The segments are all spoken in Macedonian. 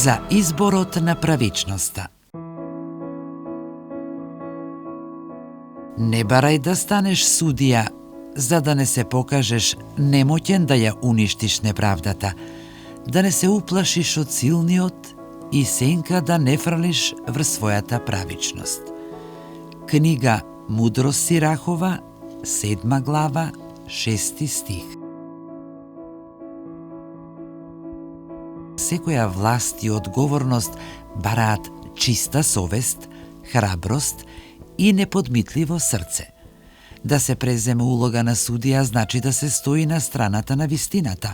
за изборот на правичноста. Не барај да станеш судија, за да не се покажеш немоќен да ја уништиш неправдата, да не се уплашиш од силниот и сенка да не фрлиш врз својата правичност. Книга Мудрост Сирахова, 7 глава, 6 стих. Секоја власт и одговорност бараат чиста совест, храброст и неподмитливо срце. Да се преземе улога на судија значи да се стои на страната на вистината,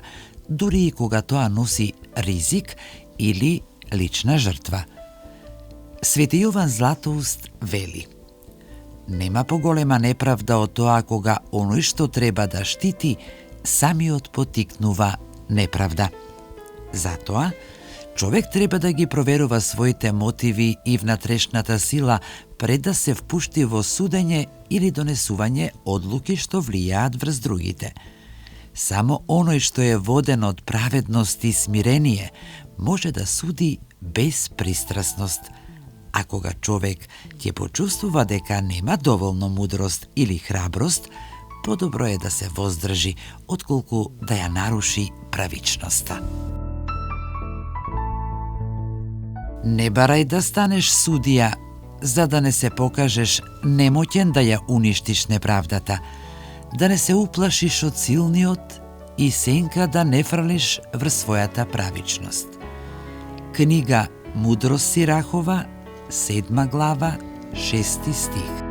дури и кога тоа носи ризик или лична жртва. Свети Јован Златоуст вели: нема поголема неправда од тоа кога оној што треба да штити, самиот потикнува неправда. Затоа, човек треба да ги проверува своите мотиви и внатрешната сила пред да се впушти во судење или донесување одлуки што влијаат врз другите. Само оној што е воден од праведност и смирение може да суди без пристрасност. А кога човек ќе почувствува дека нема доволно мудрост или храброст, подобро е да се воздржи, отколку да ја наруши правичноста. Не барај да станеш судија, за да не се покажеш немоќен да ја уништиш неправдата, да не се уплашиш од силниот и сенка да не фрлиш врз својата правичност. Книга Мудрост Сирахова, 7 глава, 6 стих.